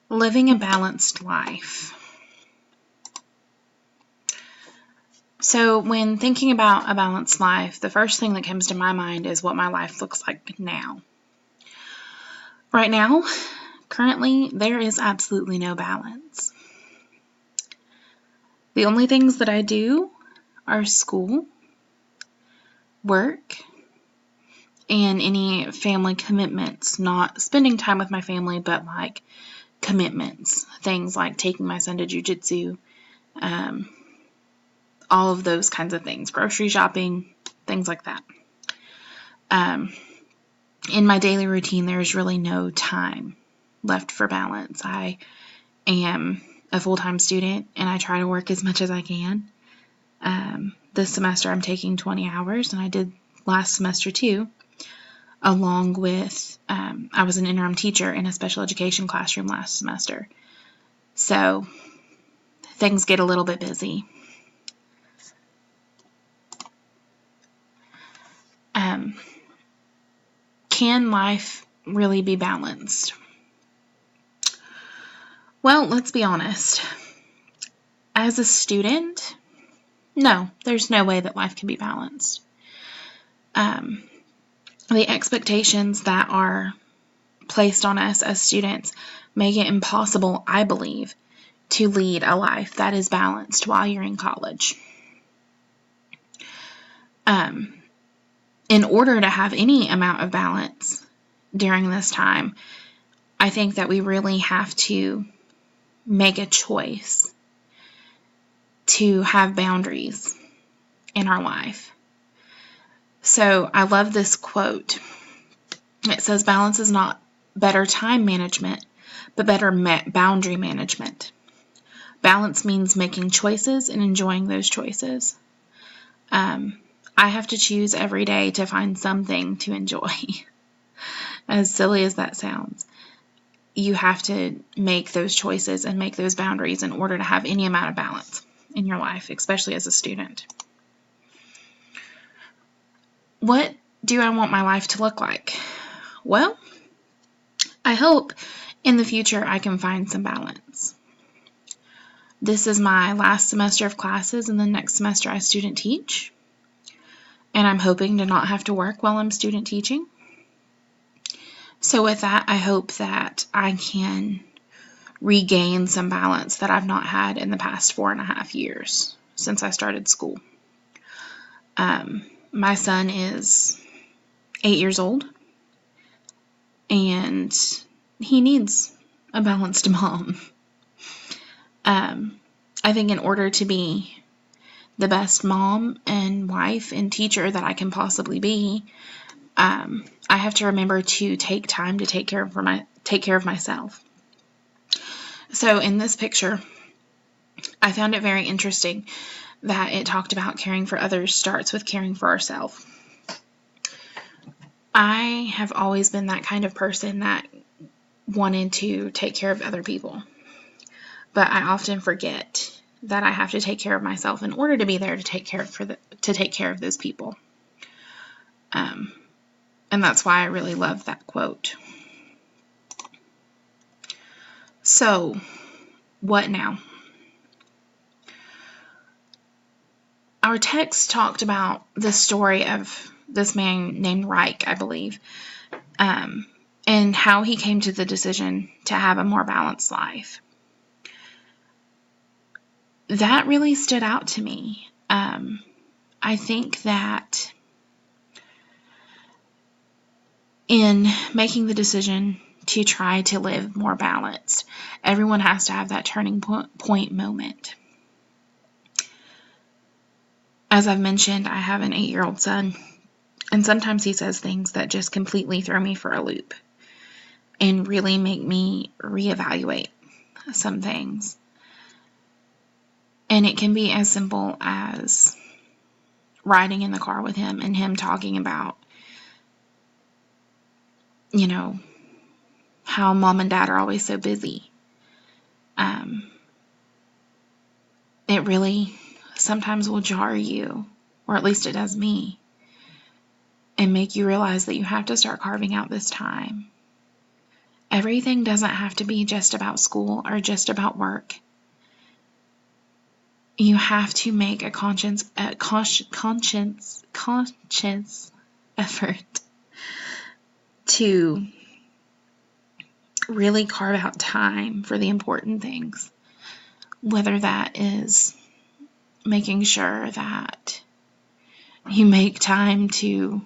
Living a balanced life. So when thinking about a balanced life, the first thing that comes to my mind is what my life looks like now. Right now, currently, there is absolutely no balance. The only things that I do are school, work, and any family commitments. Not spending time with my family, but like commitments. Things like taking my son to jiu-jitsu, all of those kinds of things. Grocery shopping, things like that. In my daily routine, there's really no time left for balance. I am a full-time student, and I try to work as much as I can. This semester, I'm taking 20 hours, and I did last semester too, along with I was an interim teacher in a special education classroom last semester. So things get a little bit busy. Can life really be balanced? Well, let's be honest. As a student, no, there's no way that life can be balanced. The expectations that are placed on us as students make it impossible, I believe, to lead a life that is balanced while you're in college. In order to have any amount of balance during this time, I think that we really have to make a choice to have boundaries in our life. So I love this quote. It says, balance is not better time management, but better boundary management. Balance means making choices and enjoying those choices. I have to choose every day to find something to enjoy. As silly as that sounds, you have to make those choices and make those boundaries in order to have any amount of balance in your life, especially as a student. What do I want my life to look like? Well, I hope in the future I can find some balance. This is my last semester of classes, and the next semester I student teach. And I'm hoping to not have to work while I'm student teaching. So with that, I hope that I can regain some balance that I've not had in the past 4.5 years since I started school. My son is 8 years old, and he needs a balanced mom. I think in order to be the best mom and wife and teacher that I can possibly be, I have to remember to take time to take care of myself. So in this picture, I found it very interesting that it talked about caring for others starts with caring for ourselves. I have always been that kind of person that wanted to take care of other people, but I often forget that I have to take care of myself in order to be there to take care of those people. And that's why I really love that quote. So, what now? Our text talked about the story of this man named Reich, I believe, and how he came to the decision to have a more balanced life. That really stood out to me. I think that in making the decision to try to live more balanced, everyone has to have that turning point moment. As I've mentioned, I have an 8-year-old son, and sometimes he says things that just completely throw me for a loop and really make me reevaluate some things. And it can be as simple as riding in the car with him and him talking about, how mom and dad are always so busy. It really sometimes will jar you, or at least it does me, and make you realize that you have to start carving out this time Everything doesn't have to be just about school or just about work. You have to make a conscious effort to really carve out time for the important things, whether that is making sure that you make time to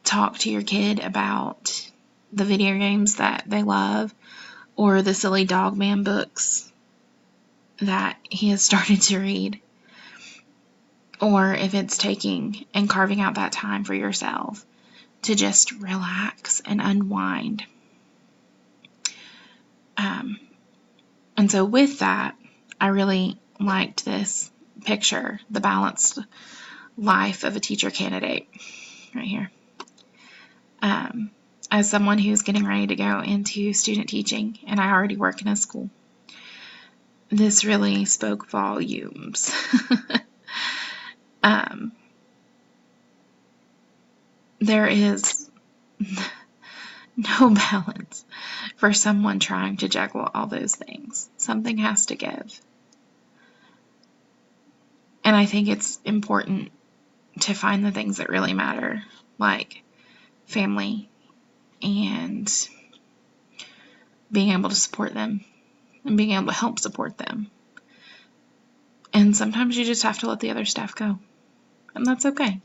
talk to your kid about the video games that they love or the silly Dogman books that he has started to read, or if it's taking and carving out that time for yourself to just relax and unwind. And so with that, I really liked this picture, the balanced life of a teacher candidate, right here. As someone who's getting ready to go into student teaching, and I already work in a school, this really spoke volumes. There is no balance for someone trying to juggle all those things. Something has to give. And I think it's important to find the things that really matter, like family and being able to support them and being able to help support them. And sometimes you just have to let the other stuff go. And that's okay.